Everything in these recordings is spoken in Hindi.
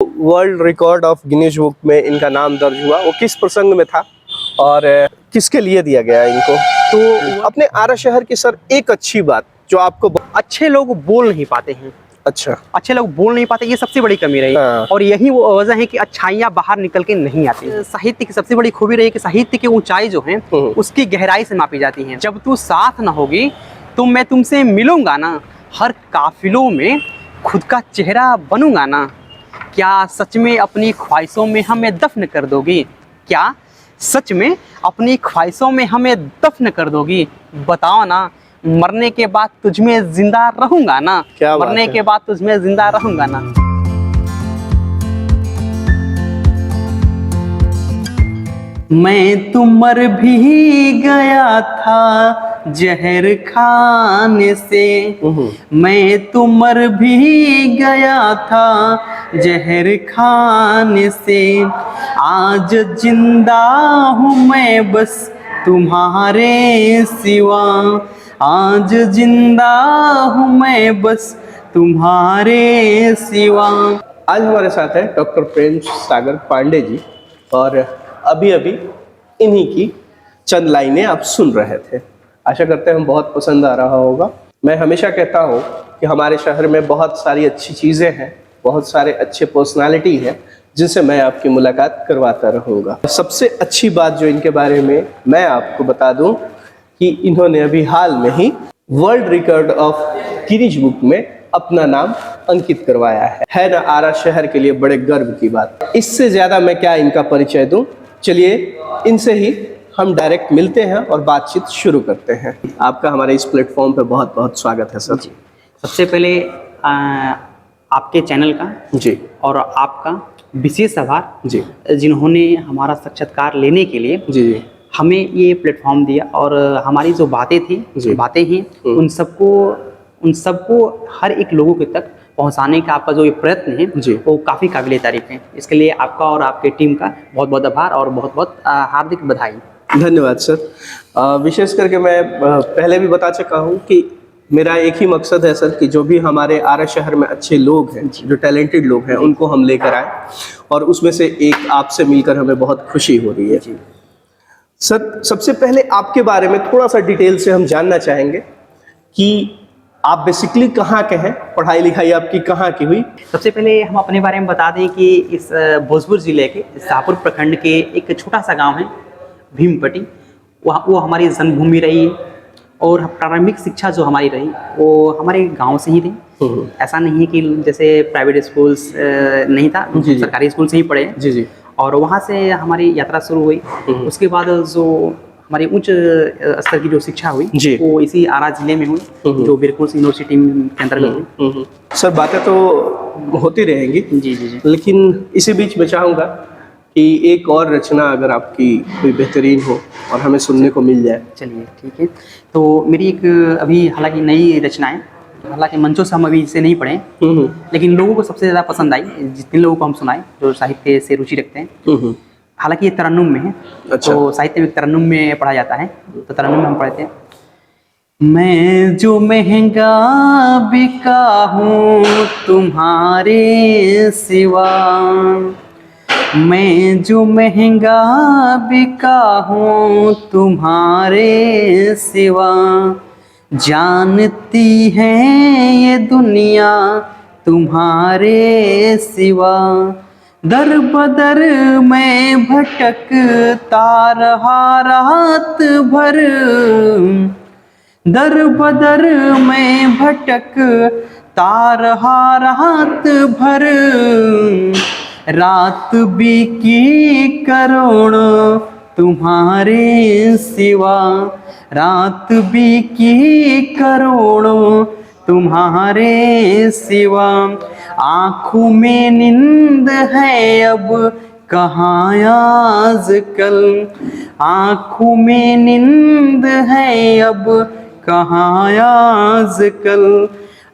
World record of Guinness book में इनका नाम दर्ज हुआ, वो किस प्रसंग में था और किसके लिए दिया गया इनको? तो अपने आरा शहर की सर एक अच्छी बात जो आपको अच्छे लोग बोल नहीं पाते हैं। अच्छा, अच्छे लोग बोल नहीं पाते, ये सबसे बड़ी कमी रही। हाँ। और यही वो वजह है कि अच्छाइयाँ बाहर निकल के नहीं आती। साहित्य की सबसे बड़ी खूबी रही कि साहित्य की ऊंचाई जो है उसकी गहराई से मापी जाती है। जब तू साथ ना होगी तो मैं तुमसे मिलूंगा ना, हर काफिलों में खुद का चेहरा बनूंगा ना। क्या सच में अपनी ख्वाहिशों में हमें दफन कर दोगी? क्या सच में अपनी ख्वाहिशों में हमें दफन कर दोगी? बताओ ना, मरने के बाद तुझ में जिंदा रहूंगा ना। क्या बात मरने है। के बाद तुझ में जिंदा रहूंगा ना। मैं तो मर भी गया था जहर खाने से। मैं तो मर भी गया था जहर खाने से। आज जिंदा हूँ मैं बस तुम्हारे सिवा। आज जिंदा हूँ मैं बस तुम्हारे सिवा। आज हमारे साथ है डॉक्टर प्रेम सागर पांडे जी और अभी अभी इन्हीं की चंद लाइनें आप सुन रहे थे। आशा करते हैं हम बहुत पसंद आ रहा होगा। मैं हमेशा कहता हूँ कि हमारे शहर में बहुत सारी अच्छी चीज़ें हैं, बहुत सारे अच्छे पर्सनालिटी हैं जिनसे मैं आपकी मुलाकात करवाता रहूँगा। सबसे अच्छी बात जो इनके बारे में मैं आपको बता दूँ कि इन्होंने अभी हाल में ही world record of Guinness book में अपना नाम अंकित करवाया है ना। आरा शहर के लिए बड़े गर्व की बात। इससे ज्यादा मैं क्या इनका परिचय दूं। चलिए इनसे ही हम डायरेक्ट मिलते हैं और बातचीत शुरू करते हैं। आपका हमारे इस प्लेटफॉर्म पे बहुत बहुत स्वागत है सर जी। सबसे पहले आपके चैनल का जी और आपका विशेष आभार जी जिन्होंने हमारा साक्षात्कार लेने के लिए जी जी हमें ये प्लेटफॉर्म दिया। और हमारी जो बातें थी, बातें हैं, उन सबको हर एक लोगों के तक पहुंचाने का आपका जो ये प्रयत्न है वो काफ़ी काबिले तारीफ है। इसके लिए आपका और आपके टीम का बहुत बहुत आभार और बहुत बहुत हार्दिक बधाई। धन्यवाद सर। विशेष करके मैं पहले भी बता चुका हूँ कि मेरा एक ही मकसद है सर कि जो भी हमारे आरा शहर में अच्छे लोग हैं, जो टैलेंटेड लोग हैं, उनको हम लेकर आए और उसमें से एक आपसे मिलकर हमें बहुत खुशी हो रही है। सर सबसे पहले आपके बारे में थोड़ा सा डिटेल से हम जानना चाहेंगे कि आप बेसिकली कहाँ के हैं, पढ़ाई लिखाई आपकी कहाँ की हुई? सबसे पहले हम अपने बारे में बता दें कि इस भोजपुर जिले के शाहपुर प्रखंड के एक छोटा सा गांव है भीमपट्टी, वहाँ वो हमारी जन्मभूमि रही है। और प्रारंभिक शिक्षा जो हमारी रही वो हमारे गांव से ही थी। ऐसा नहीं है कि जैसे प्राइवेट स्कूल्स नहीं था, सरकारी स्कूल से ही पढ़े। जी जी। और वहाँ से हमारी यात्रा शुरू हुई। उसके बाद जो हमारी उच्च स्तर की जो शिक्षा हुई वो इसी आरा जिले में हुई, जो वीरपुर यूनिवर्सिटी के अंतर्गत हुई। सर बातें तो होती रहेंगी जी जी जी। लेकिन इसी बीच मैं चाहूँगा कि एक और रचना अगर आपकी कोई बेहतरीन हो और हमें सुनने को मिल जाए। चलिए ठीक है। तो मेरी एक अभी हालांकि नई रचना है, हालांकि मंचों से हम अभी इसे नहीं पढ़े, लेकिन लोगों को सबसे ज़्यादा पसंद आई, जितने लोगों को हम सुनाए जो साहित्य से रुचि रखते हैं। हालांकि ये तरन्नुम में है। अच्छा। तो साहित्य में तरन्नुम में पढ़ा जाता है, तो तरन्नुम में हम पढ़ते हैं। मैं जो महंगा बिका हूँ तुम्हारे सिवा। मैं जो महंगा बिका हूँ तुम्हारे सिवा। जानती है ये दुनिया तुम्हारे सिवा। दर बदर मैं भटकता रहा रात भर। दर बदर मैं भटकता रहा रात भर। रात बीती करोड़ों तुम्हारे सिवा। रात बीती करोड़ों तुम्हारे सिवा। आँखों में नींद है अब कहाँ आजकल। आँखों में नींद है अब कहाँ आजकल।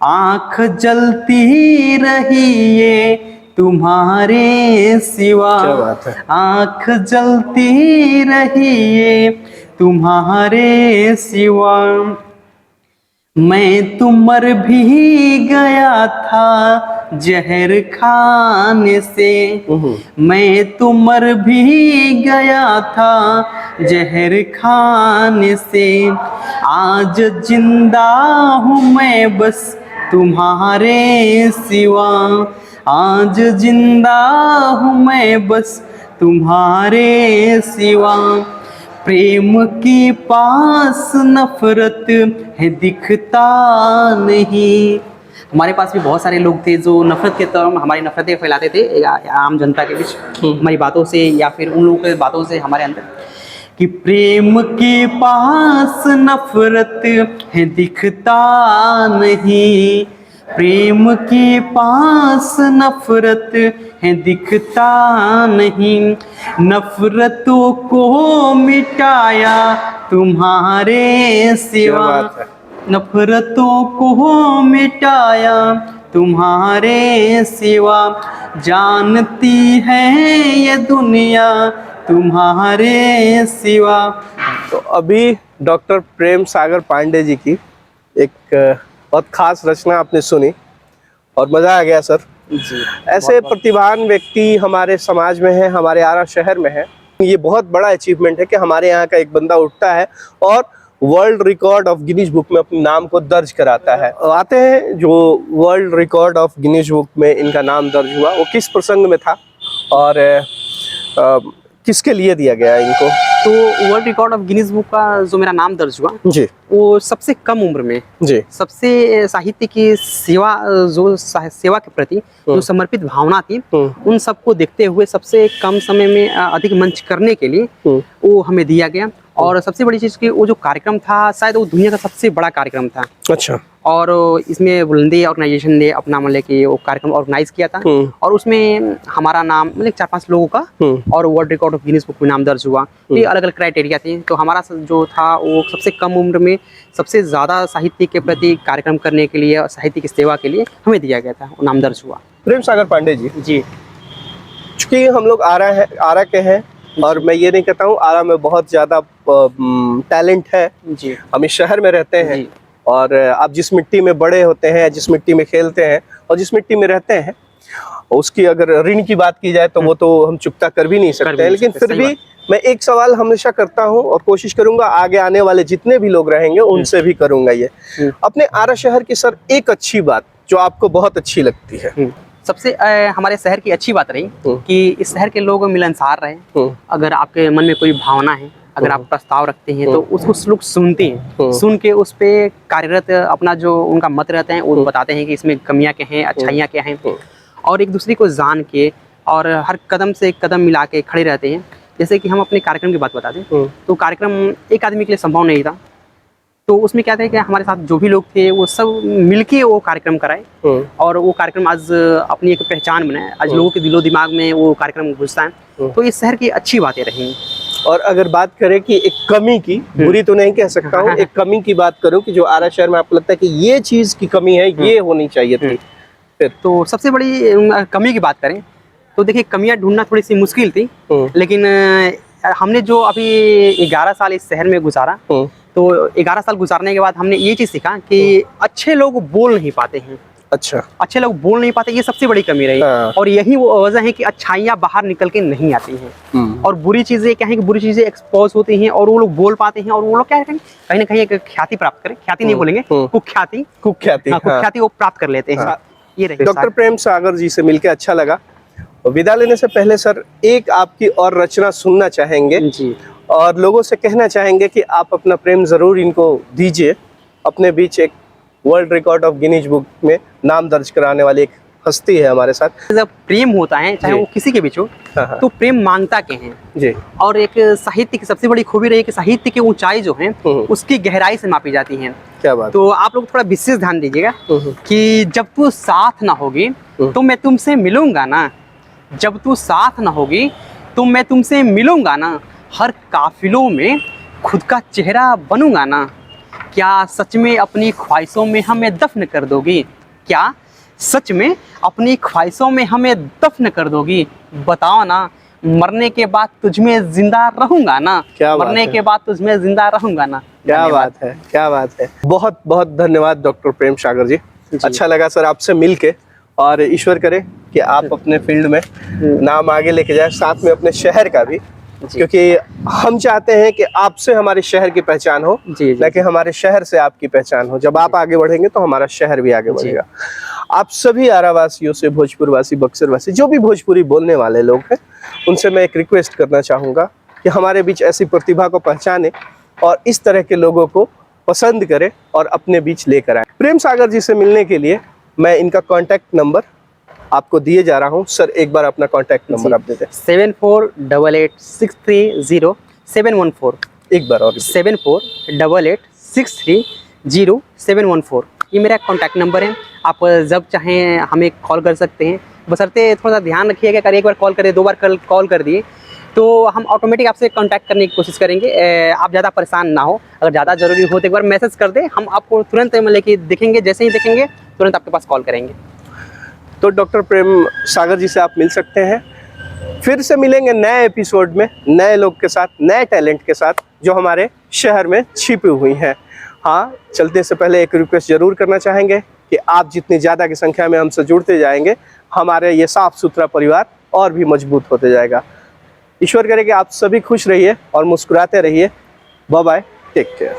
आँख जलती रही है तुम्हारे सिवा। क्या बात है। आँख जलती रही है तुम्हारे सिवा। मैं तो मर भी गया था जहर खाने से, मैं तो मर भी गया था जहर खाने से, आज जिंदा हूँ मैं बस तुम्हारे सिवा, आज जिंदा हूँ मैं बस तुम्हारे सिवा, प्रेम के पास नफरत है दिखता नहीं। हमारे पास भी बहुत सारे लोग थे जो नफरत के तौर में हमारी नफरतें फैलाते थे आम जनता के बीच, हमारी बातों से या फिर उन लोगों के बातों से हमारे अंदर, कि प्रेम के पास नफरत है दिखता नहीं, प्रेम के पास नफरत है दिखता नहीं, नफरतों को मिटाया तुम्हारे सिवा, नफरतों को मिटाया तुम्हारे सिवा, जानती है ये दुनिया तुम्हारे सिवा। तो अभी डॉक्टर प्रेम सागर पांडे जी की एक बहुत खास रचना आपने सुनी और मज़ा आ गया सर जी। ऐसे प्रतिभावान व्यक्ति हमारे समाज में है, हमारे आरा शहर में है। ये बहुत बड़ा अचीवमेंट है कि हमारे यहाँ का एक बंदा उठता है और world record of Guinness book में अपने नाम को दर्ज कराता है। आते हैं जो world record of Guinness book में इनका नाम दर्ज हुआ, वो किस प्रसंग में था और किसके लिए दिया गया इनको? तो world record of Guinness book का जो मेरा नाम दर्ज हुआ जी, वो सबसे कम उम्र में जी, सबसे साहित्य की सेवा, जो सेवा के प्रति जो समर्पित भावना थी, उन सबको देखते हुए सबसे कम समय में अधिक मंच करने के लिए वो हमें दिया गया। और सबसे बड़ी चीज़ कि वो जो कार्यक्रम था शायद वो दुनिया का सबसे बड़ा कार्यक्रम था। अच्छा। और इसमें बुलंदी ऑर्गेनाइजेशन ने अपना मतलब कि वो कार्यक्रम ऑर्गेनाइज किया था और उसमें हमारा नाम मतलब 4-5 लोगों का और world record of Guinness book में नाम दर्ज हुआ। तो ये अलग अलग क्राइटेरिया थे। तो हमारा जो था वो सबसे कम उम्र में सबसे ज़्यादा साहित्य के प्रति कार्यक्रम करने के लिए और साहित्य की सेवा के लिए हमें दिया गया था, वो नाम दर्ज हुआ। प्रेम सागर पांडे जी, जी, चूँकि हम लोग आरा के हैं और मैं ये नहीं कहता हूँ आरा में बहुत ज़्यादा टैलेंट है जी, हम इस शहर में रहते हैं जी। और आप जिस मिट्टी में बड़े होते हैं, जिस मिट्टी में खेलते हैं और जिस मिट्टी में रहते हैं, उसकी अगर ऋण की बात की जाए तो वो तो हम चुकता कर भी नहीं सकते हैं। लेकिन फिर भी मैं एक सवाल हमेशा करता हूँ और कोशिश करूंगा आगे आने वाले जितने भी लोग रहेंगे उनसे भी करूंगा ये, अपने आरा शहर की सर एक अच्छी बात जो आपको बहुत अच्छी लगती है। सबसे हमारे शहर की अच्छी बात रही कि इस शहर के लोग मिलनसार रहे। अगर आपके मन में कोई भावना है, अगर आप प्रस्ताव रखते हैं तो उसको लोग सुनते हैं, सुन के उस पे कार्यरत अपना जो उनका मत रहते हैं वो बताते हैं कि इसमें कमियां क्या हैं, अच्छाइयाँ क्या हैं, और एक दूसरे को जान के और हर कदम से कदम मिला के खड़े रहते हैं। जैसे कि हम अपने कार्यक्रम की बात बता दें तो कार्यक्रम एक आदमी के लिए संभव नहीं था। तो उसमें क्या था कि हमारे साथ जो भी लोग थे वो सब मिलके वो कार्यक्रम कराए और वो कार्यक्रम आज अपनी एक पहचान बनाए, आज लोगों के दिलो दिमाग में वो कार्यक्रम घुसता है। तो इस शहर की अच्छी बातें रही। और अगर बात करें कि एक कमी की, बुरी तो नहीं कह सकता हूँ, एक कमी की बात करूँ कि जो आरा शहर में आपको लगता है कि ये चीज़ की कमी है, ये होनी चाहिए थी, फिर तो सबसे बड़ी कमी की बात करें तो देखिए कमियां ढूंढना थोड़ी सी मुश्किल थी। लेकिन हमने जो अभी 11 साल इस शहर में गुजारा, तो 11 साल गुजारने के बाद हमने ये चीज़ सीखा कि अच्छे लोग बोल नहीं पाते हैं। अच्छा, अच्छे लोग बोल नहीं पाते, ये सबसे बड़ी कमी रही। और यही वो वजह है कि अच्छाइयाँ बाहर निकल के नहीं आती हैं और बुरी चीज़ें क्या है कि बुरी चीज़ें एक्सपोज होती हैं और वो लोग बोल पाते हैं और वो लोग क्या करें कहीं ना कहीं एक ख्याति प्राप्त करें, ख्याति नहीं बोलेंगे, कुख्याति वो प्राप्त कर लेते हैं। ये रही। डॉक्टर प्रेम सागर जी से मिलकर अच्छा लगा। विदा लेने से पहले सर एक आपकी और रचना सुनना चाहेंगे जी, और लोगों से कहना चाहेंगे कि आप अपना प्रेम जरूर इनको दीजिए। अपने बीच एक world record of Guinness book में नाम दर्ज कराने वाली एक हस्ती है हमारे साथ। जब प्रेम होता है चाहे वो किसी के बीच हो तो प्रेम मांगता के हैं जी। और एक साहित्य की सबसे बड़ी खूबी रही है कि साहित्य की ऊंचाई जो है उसकी गहराई से मापी जाती है। क्या बात। तो आप लोग थोड़ा विशेष ध्यान दीजिएगा कि जब तू साथ ना होगी तो मैं तुमसे मिलूंगा ना, जब तू साथ ना होगी तो मैं तुमसे मिलूंगा ना, हर काफिलों में खुद का चेहरा बनूंगा ना, क्या सच में अपनी ख्वाहिशों में हमें दफन कर दोगी, क्या सच में अपनी ख्वाहिशों में हमें दफन कर दोगी, बताओ ना मरने के बाद तुझमें जिंदा रहूंगा ना, मरने के बाद तुझमें जिंदा रहूंगा ना। क्या बात है, क्या बात है। बहुत बहुत धन्यवाद डॉक्टर प्रेम सागर जी। अच्छा लगा सर आपसे मिलके और ईश्वर करे कि आप अपने फील्ड में नाम आगे लेके जाए, साथ में अपने शहर का भी, क्योंकि हम चाहते हैं कि आपसे हमारे शहर की पहचान हो, न कि हमारे शहर से आपकी पहचान हो। जब आप आगे बढ़ेंगे तो हमारा शहर भी आगे बढ़ेगा। आप सभी आरावासियों से, भोजपुर वासी, बक्सर वासी, जो भी भोजपुरी बोलने वाले लोग हैं, उनसे मैं एक रिक्वेस्ट करना चाहूँगा कि हमारे बीच ऐसी प्रतिभा को पहचाने और इस तरह के लोगों को पसंद करें और अपने बीच लेकर आए। प्रेम सागर जी से मिलने के लिए मैं इनका कॉन्टैक्ट नंबर आपको दिए जा रहा हूँ। सर एक बार अपना कॉन्टैक्ट नंबर आप दे दें। 7488630714। एक बार और 7488630714। ये मेरा कॉन्टैक्ट नंबर है। आप जब चाहें हमें कॉल कर सकते हैं, बशर्ते थोड़ा सा ध्यान रखिएगा, अगर एक बार कॉल करें, 2 बार कॉल कर दिए तो हम ऑटोमेटिक आपसे कांटेक्ट करने की कोशिश करेंगे। आप ज़्यादा परेशान ना हो, अगर ज़्यादा ज़रूरी हो तो एक बार मैसेज कर दें, हम आपको तुरंत मतलब कि देखेंगे, जैसे ही देखेंगे तुरंत आपके पास कॉल करेंगे। तो डॉक्टर प्रेम सागर जी से आप मिल सकते हैं। फिर से मिलेंगे नए एपिसोड में, नए लोग के साथ, नए टैलेंट के साथ, जो हमारे शहर में छिपी हुई हैं। हाँ, चलते से पहले एक रिक्वेस्ट जरूर करना चाहेंगे कि आप जितनी ज़्यादा की संख्या में हमसे जुड़ते जाएंगे, हमारे ये साफ सुथरा परिवार और भी मजबूत होते जाएगा। ईश्वर करे कि आप सभी खुश रहिए और मुस्कुराते रहिए। Bye bye, take care.